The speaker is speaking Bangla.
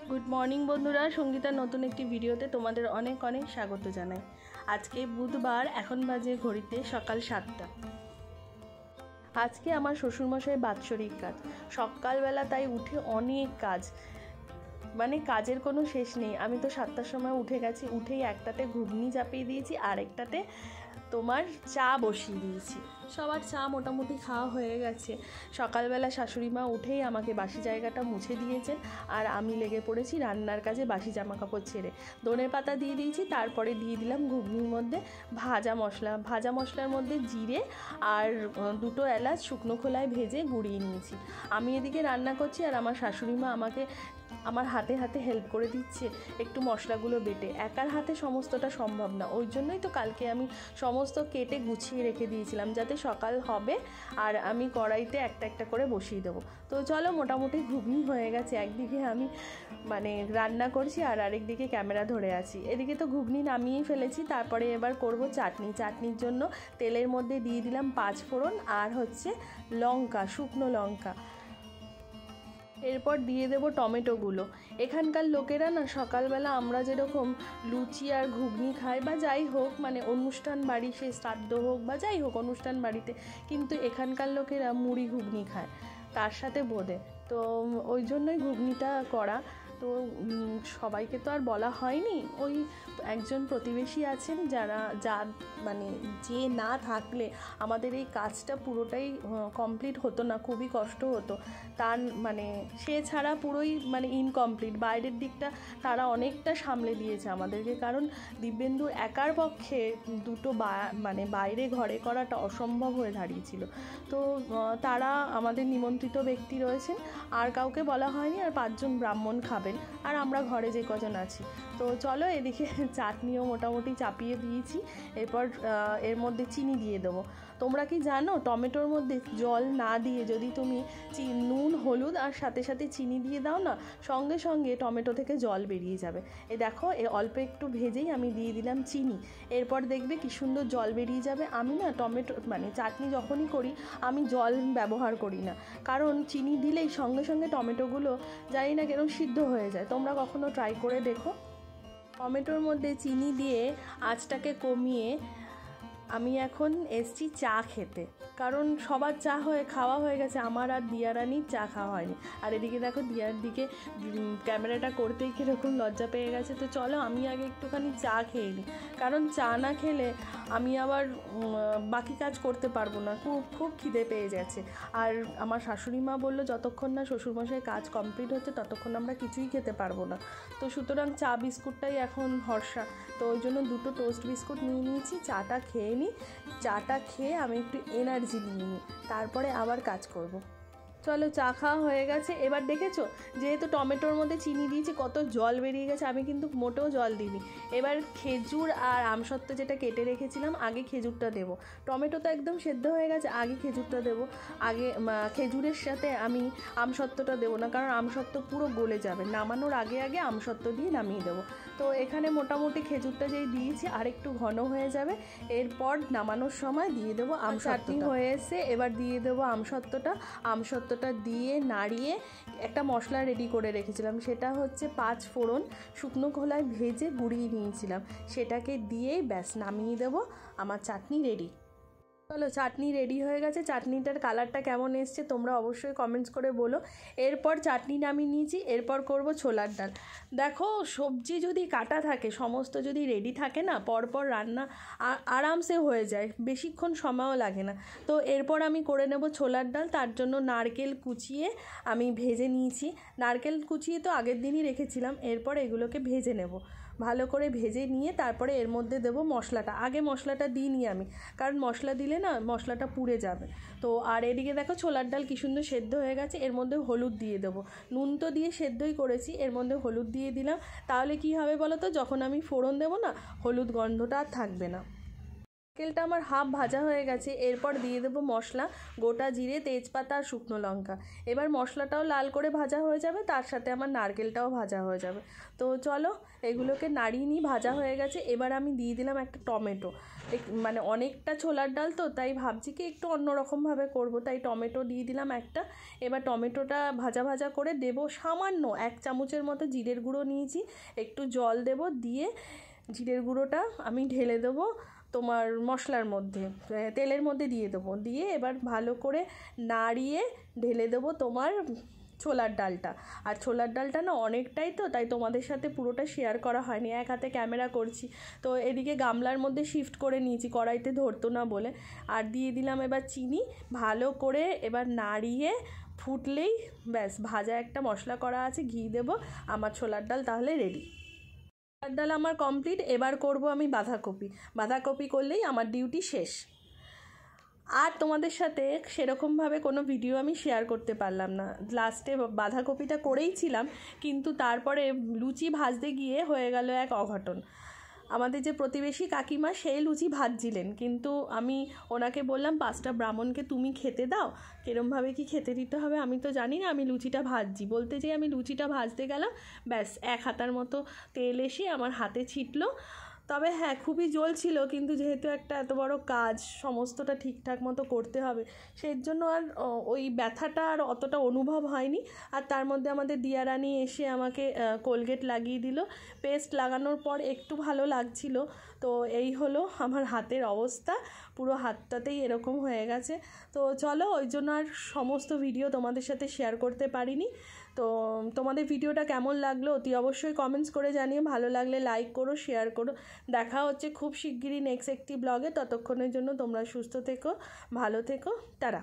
গুড মর্নিং বন্ধুরা, সঙ্গীতার নতুন একটি ভিডিওতে তোমাদের অনেক অনেক স্বাগত জানাই। আজকে বুধবার, এখন বাজে ঘড়িতে সকাল 7টা। আজকে আমার শ্বশুরমশাই বাৎসরিক কাজ, সকালবেলা তাই উঠে অনেক কাজ, মানে কাজের কোনো শেষ নেই। আমি তো 7টার সময় উঠে গেছি, উঠেই একটাতে ঘুগনি চাপিয়ে দিয়েছি আর একটাতে তোমার চা বসিয়ে দিয়েছি। সবার চা মোটামুটি খাওয়া হয়ে গেছে। সকালবেলা শাশুড়ি মা উঠেই আমাকে বাসি জায়গাটা মুছে দিয়েছেন আর আমি লেগে পড়েছি রান্নার কাজে বাসি জামা কাপড় ছেড়ে। ধনে পাতা দিয়ে দিয়েছি, তারপরে দিয়ে দিলাম ঘুগনির মধ্যে ভাজা মশলা। ভাজা মশলার মধ্যে জিরে আর 2টো এলাচ শুকনো খোলায় ভেজে গুঁড়িয়ে নিয়েছি। আমি এদিকে রান্না করছি আর আমার শাশুড়ি মা আমাকে আমার হাতে হাতে হেল্প করে দিচ্ছে একটু মশলাগুলো বেটে। একার হাতে সমস্তটা সম্ভব না, ওই জন্যই তো কালকে আমি সমস্ত কেটে গুছিয়ে রেখে দিয়েছিলাম যাতে সকাল হবে আর আমি কড়াইতে একটা একটা করে বসিয়ে দেবো। তো চলো, মোটামুটি ঘুগনি হয়ে গেছে। একদিকে আমি রান্না করছি আর আরেকদিকে ক্যামেরা ধরে আছি। এদিকে তো ঘুগনি নামিয়েই ফেলেছি। তারপরে এবার করব চাটনি। চাটনির জন্য তেলের মধ্যে দিয়ে দিলাম 5 ফোড়ন আর লঙ্কা, শুকনো লঙ্কা। এরপর দিয়ে দেবো টমেটোগুলো। এখানকার লোকেরা না সকালবেলা আমরা যেরকম লুচি আর ঘুগনি খাই বা যাই হোক, মানে অনুষ্ঠান বাড়ি, সে শ্রাদ্ধ হোক বা যাই হোক অনুষ্ঠান বাড়িতে, কিন্তু এখানকার লোকেরা মুড়ি ঘুগনি খায় তার সাথে বোঁদে। তো ওই জন্যই ঘুগনিটা করা। তো সবাইকে তো আর বলা হয়নি। ওই একজন প্রতিবেশী আছেন যে না থাকলে আমাদের এই কাজটা পুরোটাই কমপ্লিট হতো না, খুবই কষ্ট হতো। তার সে ছাড়া পুরোই ইনকমপ্লিট। বাইরের দিকটা তারা অনেকটা সামলে দিয়েছে আমাদেরকে, কারণ দিব্যেন্দুর একার পক্ষে দুটো বাইরে ঘরে করাটা অসম্ভব হয়ে দাঁড়িয়েছিল। তো তারা আমাদের নিমন্ত্রিত ব্যক্তি রয়েছেন, আর কাউকে বলা হয়নি, আর 5 জন ব্রাহ্মণ খাবেন আর আমরা ঘরে যে কজন আছি। তো চলো, এদিকে চাটনিও মোটামুটি চাপিয়ে দিয়েছি। এরপর এর মধ্যে চিনি দিয়ে দেবো। তোমরা কি জানো, টমেটোর মধ্যে জল না দিয়ে যদি তুমি নুন, হলুদ আর সাথে সাথে চিনি দিয়ে দাও না, সঙ্গে সঙ্গে টমেটো থেকে জল বেরিয়ে যাবে। দেখো, অল্প একটু ভেজেই আমি দিয়ে দিলাম চিনি। এরপর দেখবে কি সুন্দর জল বেরিয়ে যাবে। আমি না টমেটো চাটনি যখনই করি আমি জল ব্যবহার করি না, কারণ চিনি দিলেই সঙ্গে সঙ্গে টমেটোগুলো জানি না কেন সিদ্ধ হয়ে যায়। তোমরা কখনো ট্রাই করে দেখো। টমেটোর মধ্যে চিনি দিয়ে আঁচটাকে কমিয়ে আমি এখন এসছি চা খেতে, কারণ সবার চা খাওয়া হয়ে গেছে, আমার আর দিয়ারানির চা খাওয়া হয়নি। আর এদিকে দেখো, দিয়ার দিকে ক্যামেরাটা করতেই কীরকম লজ্জা পেয়ে গেছে। তো চলো, আমি আগে একটুখানি চা খেয়ে নিই, কারণ চা না খেলে আমি আবার বাকি কাজ করতে পারবো না। খুব খিদে পেয়ে গেছে। আর আমার শাশুড়ি মা বললো যতক্ষণ না শ্বশুরমশাই কাজ কমপ্লিট হচ্ছে ততক্ষণ আমরা কিছুই খেতে পারবো না। তো সুতরাং চা বিস্কুটটাই এখন ভরসা। তো ওই জন্য 2টো টোস্ট বিস্কুট নিয়ে নিয়েছি। চাটা খেয়ে নিই, চাটা খেয়ে আমি একটু এনার্জি নিয়ে নিই, তারপরে আবার কাজ করব। চলো, চা খাওয়া হয়ে গেছে। এবার দেখেছো, যেহেতু টমেটোর মধ্যে চিনি দিয়েছি কত জল বেরিয়ে গেছে, আমি কিন্তু মোটেও জল দিইনি। এবার খেজুর আর আমসত্ত্ব যেটা কেটে রেখেছিলাম, আগে খেজুরটা দেবো। টমেটো তো একদম সেদ্ধ হয়ে গেছে, আগে খেজুরটা দেবো। আগে খেজুরের সাথে আমি আমসত্ত্বটা দেবো না, কারণ আমসত্ত্ব পুরো গলে যাবে। নামানোর আগে আগে আমসত্ত্ব দিয়ে নামিয়ে দেবো। তো এখানে মোটামুটি খেজুরটা যেই দিয়েছি আর একটু ঘন হয়ে যাবে। এরপর নামানোর সময় দিয়ে দেবো চাটনি হয়ে এসে, এবার দিয়ে দেবো আমসত্ত্বটা দিয়ে নাড়িয়ে একটা মশলা রেডি করে রেখেছিলাম। সেটা 5 ফোড়ন শুকনো খোলায় ভেজে গুঁড়িয়ে নিয়েছিলাম। সেটাকে দিয়েই ব্যাস নামিয়ে দেবো। আমার চাটনি রেডি। চলো, চাটনি রেডি হয়ে গেছে। চাটনিটার কালারটা কেমন এসছে তোমরা অবশ্যই কমেন্টস করে বলো। এরপর চাটনি নামিয়ে নিয়েছি। এরপর করব ছোলার ডাল। দেখো, সবজি যদি কাটা থাকে, সমস্ত যদি রেডি থাকে না, পরপর রান্না আরামসে হয়ে যায়, বেশিক্ষণ সময়ও লাগে না। তো এরপর আমি করে নেব ছোলার ডাল। তার জন্য নারকেল কুচিয়ে আমি ভেজে নিয়েছি। নারকেল কুচিয়ে তো আগের দিনই রেখেছিলাম। এরপর এগুলোকে ভেজে নেব, ভালো করে ভেজে নিয়ে তারপরে এর মধ্যে দেবো মশলাটা। আগে মশলাটা দিইনি আমি, কারণ মশলা দিলে না মশলাটা পুড়ে যাবে। তো আর এদিকে দেখো, ছোলার ডাল কি সুন্দর সেদ্ধ হয়ে গেছে। এর মধ্যে হলুদ দিয়ে দেবো। নুন তো দিয়ে সেদ্ধই করেছি, এর মধ্যে হলুদ দিয়ে দিলাম। তাহলে কি হবে বলো তো, যখন আমি ফোড়ন দেবো না, হলুদ গন্ধটা আর থাকবে না। নারকেলটা আমার হাফ ভাজা হয়ে গেছে। এরপর দিয়ে দেবো মশলা, গোটা জিরে, তেজপাতা আর শুকনো লঙ্কা। এবার মশলাটাও লাল করে ভাজা হয়ে যাবে, তার সাথে আমার নারকেলটাও ভাজা হয়ে যাবে। তো চলো এগুলোকে নাড়িয়ে নিই। ভাজা হয়ে গেছে। এবার আমি দিয়ে দিলাম একটা টমেটো। মানে অনেকটা ছোলার ডাল তো, তাই ভাবছি কি একটু অন্যরকমভাবে করব, তাই টমেটো দিয়ে দিলাম একটা। এবার টমেটোটা ভাজা ভাজা করে দেবো সামান্য 1 চামচের মতো জিরের গুঁড়ো নিয়েছি, একটু জল দেব, দিয়ে জিরের গুঁড়োটা আমি ঢেলে দেবো তোমার মশলার মধ্যে, তেলের মধ্যে দিয়ে দেবো। দিয়ে এবার ভালো করে নাড়িয়ে ঢেলে দেবো তোমার ছোলার ডালটা। আর ছোলার ডালটা না অনেকটাই, তো তাই তোমাদের সাথে পুরোটা শেয়ার করা হয়নি, এক হাতে ক্যামেরা করছি। তো এদিকে গামলার মধ্যে শিফট করে নিয়েছি, কড়াইতে ধরতো না বলে। আর দিয়ে দিলাম এবার চিনি, ভালো করে এবার নাড়িয়ে ফুটলেই ব্যাস, ভাজা একটা মশলা করা আছে, ঘি দেবো, আমার ছোলার ডাল তাহলে রেডি। ছোলার ডাল আমার কমপ্লিট। এবার করব আমি বাঁধাকপি। বাঁধাকপি করলেই আমার ডিউটি শেষ। আর তোমাদের সাথে সেরকমভাবে কোনো ভিডিও আমি শেয়ার করতে পারলাম না। লাস্টে বাঁধাকপিটা করেইছিলাম, কিন্তু তারপরে লুচি ভাজতে গিয়ে হয়ে গেল এক অঘটন। আমাদের যে প্রতিবেশী কাকিমা, সেই লুচি ভাজছিলেন, কিন্তু আমি ওনাকে বললাম 5টা ব্রাহ্মণকে তুমি খেতে দাও, কিরমভাবে কি খেতে দিতে হবে আমি তো জানি না, আমি লুচিটা ভাজছি। বলতে যেয়ে আমি লুচিটা ভাজতে গেলাম, ব্যাস 1 হাতার মতো তেল এসে আমার হাতে ছিটলো। তবে হ্যাঁ, খুবই জ্বলছিল, কিন্তু যেহেতু একটা এত বড় কাজ, সমস্তটা ঠিকঠাক মতো করতে হবে, সেই জন্য আর ওই ব্যথাটা আর অতটা অনুভব হয়নি। আর তার মধ্যে আমাদের দিয়ারানি এসে আমাকে কোলগেট লাগিয়ে দিল। পেস্ট লাগানোর পর একটু ভালো লাগছিল। তো এই হলো আমার হাতের অবস্থা, পুরো হাতটাতেই এরকম হয়ে গেছে। তো চলো, ওই জন্য আর সমস্ত ভিডিও তোমাদের সাথে শেয়ার করতে পারিনি। তো তোমাদের ভিডিওটা কেমন লাগলো অতি অবশ্যই কমেন্টস করে জানিয়ে, ভালো লাগলে লাইক করো, শেয়ার করো। দেখা হচ্ছে খুব শিগগিরই নেক্সট একটি ব্লগে। ততক্ষণের জন্য তোমরা সুস্থ থেকো, ভালো থেকো, টাটা।